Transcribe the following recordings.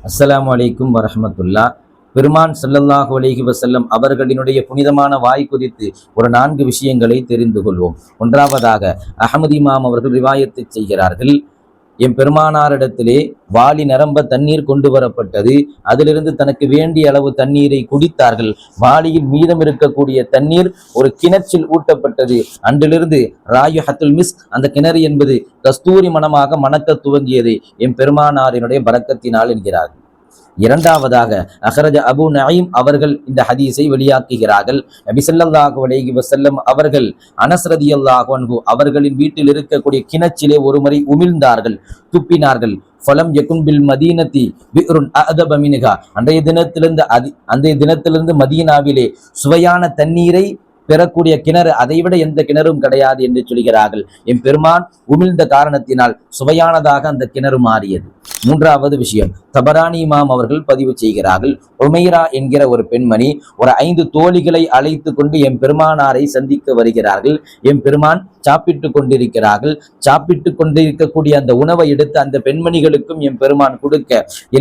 அஸ்ஸலாமு அலைக்கும் வரஹ்மத்துல்லாஹ். பெருமான் ஸல்லல்லாஹு அலைஹி வஸல்லம் அவர்களினுடைய புனிதமான வாய் குறித்து ஒரு 4 விஷயங்களை தெரிந்து கொள்வோம். ஒன்றாவதாக அஹ்மது இமாம் அவர்கள் ரிவாயத்து செய்கிறார்கள், என் பெருமானாரிடத்திலே வாளி நிரம்ப தண்ணீர் கொண்டு வரப்பட்டது. அதிலிருந்து தனக்கு வேண்டிய அளவு தண்ணீரை குடித்தார்கள். வாளியில் மீதம் இருக்கக்கூடிய தண்ணீர் ஒரு கிணற்றில் ஊட்டப்பட்டது. அன்றிலிருந்து ராயுஹத்துல் மிஸ்க், அந்த கிணறு என்பது கஸ்தூரி மனமாக மணக்க துவங்கியது என் பெருமானாரினுடைய பரக்கத்தினால் என்கிறார்கள். இரண்டாவதாக அஹ்ரஜ அபு நயீம் அவர்கள் இந்த ஹதீஸை வெளியாக்குகிறார்கள். நபி ஸல்லல்லாஹு அலைஹி வஸல்லம் அவர்கள் அனஸ் ரலியல்லாஹு அன்ஹு அவர்களின் வீட்டில் இருக்கக்கூடிய கிணற்றிலே ஒருமுறை உமிழ்ந்தார்கள், துப்பினார்கள். ஃபலம் யகுன் பில் மதீனத்தி பிர்ருன் அஅதப மின்ஹா, அன்றைய தினத்திலிருந்து மதீனாவிலே சுவையான தண்ணீரை பெறக்கூடிய கிணறு அதைவிட எந்த கிணறும் கிடையாது என்று சொல்கிறார்கள். என் பெருமான் உமிழ்ந்த காரணத்தினால் சுவையானதாக அந்த கிணறு மாறியது. மூன்றாவது விஷயம், தபரானி இமாம் அவர்கள் பதிவு செய்கிறார்கள். உமைரா என்கிற ஒரு பெண்மணி ஒரு 5 தோழிகளை அழைத்து கொண்டு என் பெருமானாரை சந்திக்க வருகிறார்கள். என் பெருமான் சாப்பிட்டு கொண்டிருக்கிறார்கள். சாப்பிட்டு கொண்டிருக்கக்கூடிய அந்த உணவை எடுத்து அந்த பெண்மணிகளுக்கும் என் பெருமான் கொடுக்க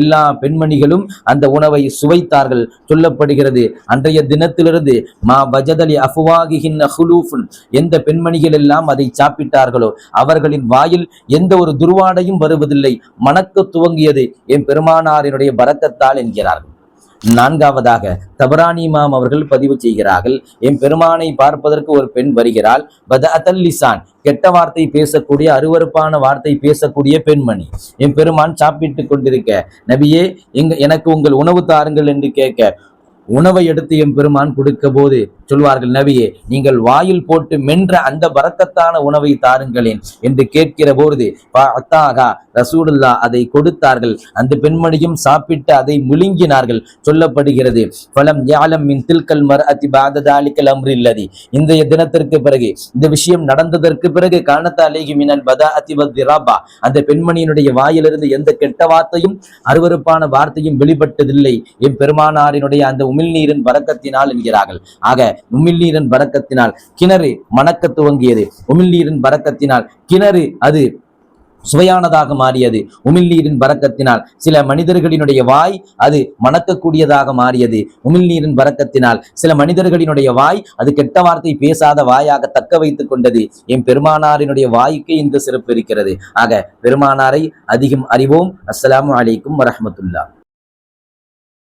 எல்லா பெண்மணிகளும் அந்த உணவை சுவைத்தார்கள். சொல்லப்படுகிறது, அன்றைய தினத்திலிருந்து மா பஜதலி அஃப்வாகிஹின் ஹுலூஃபுன், எந்த பெண்மணிகள் எல்லாம் அதை சாப்பிட்டார்களோ அவர்களின் வாயில் எந்த ஒரு துர்வாடையும் வருவதில்லை, மணக்க துவங்கியது என் பெருமானாரினுடைய பரக்கத்தால் என்கிறார்கள். நான்காவதாக தபரானி இமாம் அவர்கள் பதிவு செய்கிறார்கள், என் பெருமானை பார்ப்பதற்கு ஒரு பெண் வருகிறாள். பதஅத்தல் லிசான், கெட்ட வார்த்தை பேசக்கூடிய, அருவருப்பான வார்த்தை பேசக்கூடிய பெண்மணி. என் பெருமான் சாப்பிட்டு கொண்டிருக்க, நபியே எனக்கு உங்கள் உணவு தாருங்கள் என்று கேட்க, உணவை எடுத்து என் பெருமான் கொடுக்க போது சொல்வார்கள், நபியே நீங்கள் வாயில் போட்டு மென்ற அந்த பரக்கத்தான உணவை தாருங்களேன் என்று கேட்கிற போது ரசூலுல்லாஹ் அதை கொடுத்தார்கள். அந்த பெண்மணியும் சாப்பிட்டு அதை முழுங்கினார்கள். சொல்லப்படுகிறது, ஃபலம் யஅலம் மின் தில்கல் மர்அதி பஅத தாலிகல் அம்ரில்லதி, இன்றைய தினத்திற்கு பிறகு, இந்த விஷயம் நடந்ததற்கு பிறகு, கானத் அலைஹி மினல் பதாஅதி வத்திராபா, அந்த பெண்மணியினுடைய வாயிலிருந்து எந்த கெட்ட வார்த்தையும் அருவருப்பான வார்த்தையும் வெளிப்பட்டதில்லை என் பெருமானாரினுடைய அந்த உமிழ்நீரின் பரக்கத்தினால் என்கிறார்கள். ஆக உமிழ்நீரின் பரக்கத்தினால் கிணறு மணக்க துவங்கியது. உமிழ்நீரின் பரக்கத்தினால் கிணறு அது சுவையானதாக மாறியது. உமிழ்நீரின் பரக்கத்தினால் சில மனிதர்களினுடைய வாய் அது மணக்கக்கூடியதாக மாறியது. உமிழ்நீரின் பரக்கத்தினால் சில மனிதர்களினுடைய வாய் அது கெட்ட வார்த்தை பேசாத வாயாக தக்க வைத்துக் கொண்டது. என் பெருமானாரினுடைய வாய்க்கு இந்த சிறப்பு இருக்கிறது. ஆக பெருமானாரை அதிகம் அறிவோம். அஸ்ஸலாமு அலைக்கும் வரஹ்மத்துல்லாஹ்.